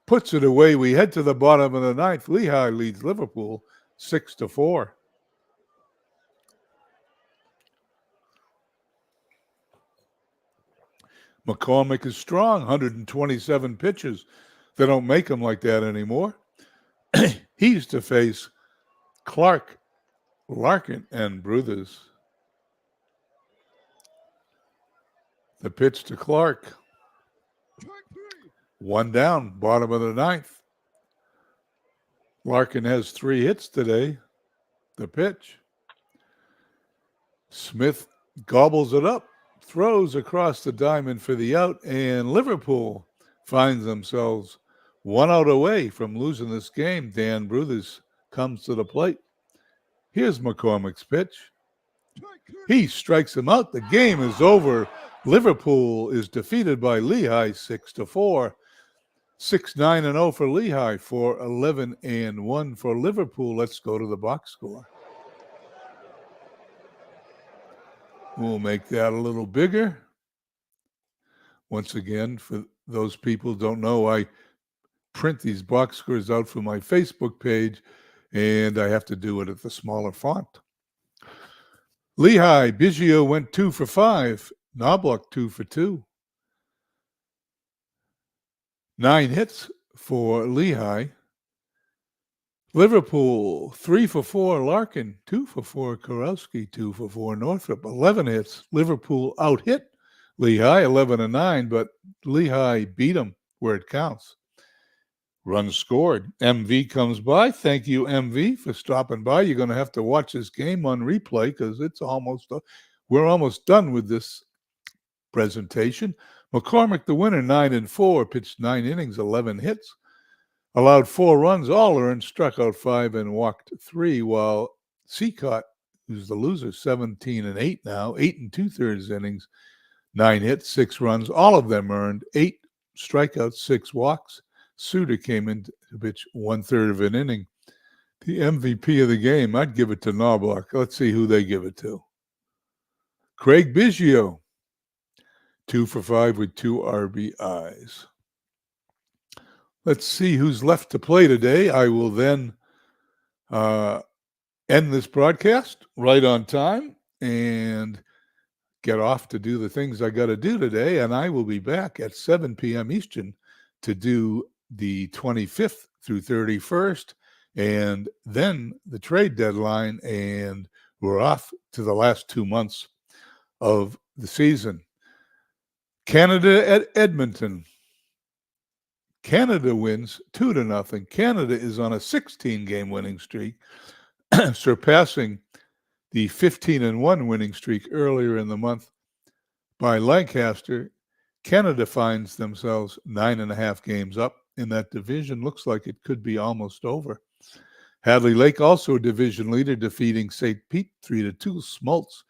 S1: Puts it away. We head to the bottom of the ninth. Lehigh leads Liverpool 6-4. McCormick is strong, 127 pitches. They don't make him like that anymore. He's to face Clark, Larkin, and Bruthers. The pitch to Clark. 1 down, bottom of the ninth. Larkin has 3 hits today. The pitch. Smith gobbles it up, throws across the diamond for the out, and Liverpool finds themselves 1 out away from losing this game. Dan Bruthers comes to the plate. Here's McCormick's pitch. He strikes him out. The game is over. Liverpool is defeated by Lehigh 6-4. 6-9-0 for Lehigh, 4-11-1 for Liverpool. Let's go to the box score. We'll make that a little bigger. Once again, for those people who don't know, I print these box scores out for my Facebook page, and I have to do it at the smaller font. Lehigh, Biggio went 2 for 5. Knobloch 2 for 2. 9 hits for Lehigh. Liverpool 3 for 4. Larkin 2 for 4. Kurowski 2 for 4. Northrop 11 hits. Liverpool out hit Lehigh 11-9, but Lehigh beat them where it counts. Runs scored. MV comes by. Thank you, MV, for stopping by. You're going to have to watch this game on replay because we're almost done with this presentation. McCormick, the winner, 9-4, pitched 9 innings, 11 hits, allowed 4 runs, all earned, struck out 5 and walked 3, while Seacott, who's the loser, 17-8 now, 8 2/3 innings, 9 hits, 6 runs, all of them earned, 8 strikeouts, 6 walks. Suter came in to pitch 1/3 of an inning. The MVP of the game, I'd give it to Knobloch. Let's see who they give it to. Craig Biggio, 2 for 5 with 2 RBIs. Let's see who's left to play today. I will then end this broadcast right on time and get off to do the things I got to do today. And I will be back at 7 p.m. Eastern to do the 25th through 31st, and then the trade deadline, and we're off to the last 2 months of the season. Canada at Edmonton. Canada wins 2-0. Canada is on a 16-game winning streak, surpassing the 15-1 winning streak earlier in the month by Lancaster. Canada finds themselves 9.5 games up in that division. Looks like it could be almost over. Hadley Lake, also a division leader, defeating St. Pete 3-2. Smoltz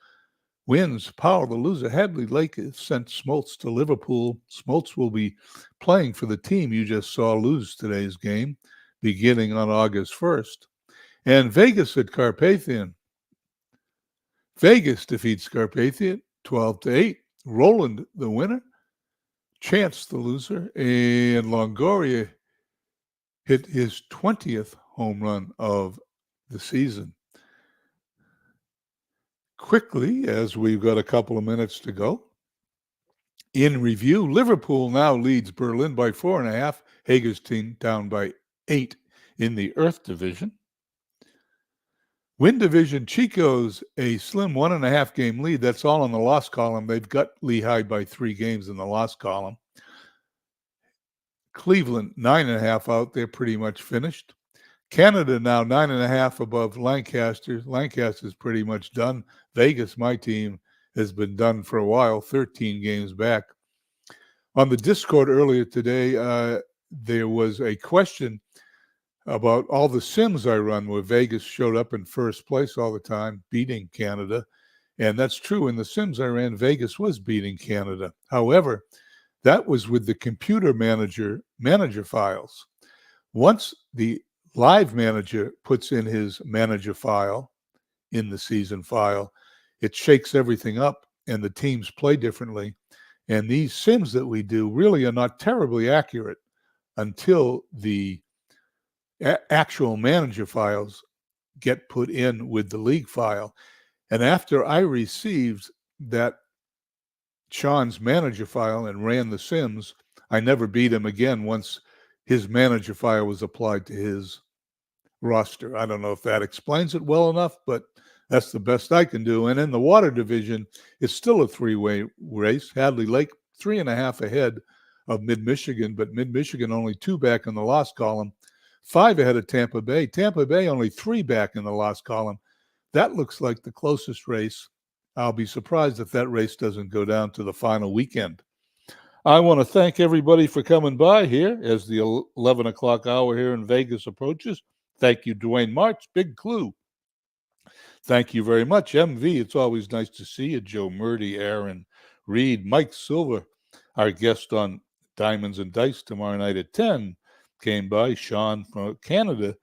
S1: wins. Powell, the loser. Hadley Lake has sent Smoltz to Liverpool. Smoltz will be playing for the team you just saw lose today's game, beginning on August 1st. And Vegas at Carpathian. Vegas defeats Carpathian 12-8. Roland, the winner. Chance, the loser, and Longoria hit his 20th home run of the season. Quickly, as we've got a couple of minutes to go, in review, Liverpool now leads Berlin by 4.5. Hagerstein down by 8 in the Earth Division. Win Division, Chico's a slim 1.5 game lead. That's all in the loss column. They've got Lehigh by 3 games in the loss column. Cleveland, 9.5 out. They're pretty much finished. Canada now 9.5 above Lancaster. Lancaster's pretty much done. Vegas, my team, has been done for a while, 13 games back. On the Discord earlier today, there was a question about all the sims I run where Vegas showed up in first place all the time, beating Canada. And that's true. In the sims I ran, Vegas was beating Canada. However, that was with the computer manager files. Once the live manager puts in his manager file in the season file, it shakes everything up and the teams play differently. And these sims that we do really are not terribly accurate until the actual manager files get put in with the league file. And after I received that Sean's manager file and ran the sims, I never beat him again once his manager file was applied to his roster. I don't know if that explains it well enough, but that's the best I can do. And in the water division, it's still a 3-way race. Hadley Lake 3.5 ahead of Mid-Michigan, but Mid-Michigan only 2 back in the loss column. 5 ahead of Tampa Bay. Tampa Bay only 3 back in the loss column. That looks like the closest race. I'll be surprised if that race doesn't go down to the final weekend. I want to thank everybody for coming by here as the 11 o'clock hour here in Vegas approaches. Thank you, Dwayne March. Big Clue. Thank you very much, MV. It's always nice to see you. Joe Murdy, Aaron Reed, Mike Silver, our guest on Diamonds and Dice tomorrow night at 10. Came by. Sean from Canada,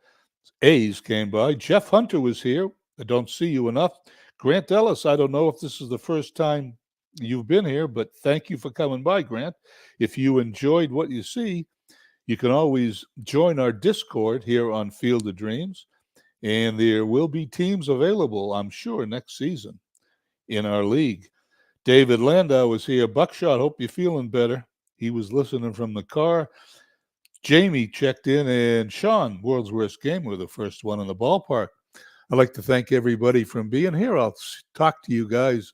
S1: A's came by. Jeff Hunter was here. I don't see you enough. Grant Ellis, I don't know if this is the first time you've been here, but thank you for coming by, Grant. If you enjoyed what you see, you can always join our Discord here on Field of Dreams, and there will be teams available, I'm sure, next season in our league. David Landau was here. Buckshot, hope you're feeling better. He was listening from the car. Jamie checked in, and Sean, World's Worst Gamer, the first one in the ballpark. I'd like to thank everybody for being here. I'll talk to you guys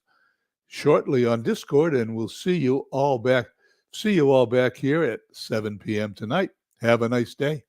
S1: shortly on Discord, and we'll see you all back here at 7 p.m. tonight. Have a nice day.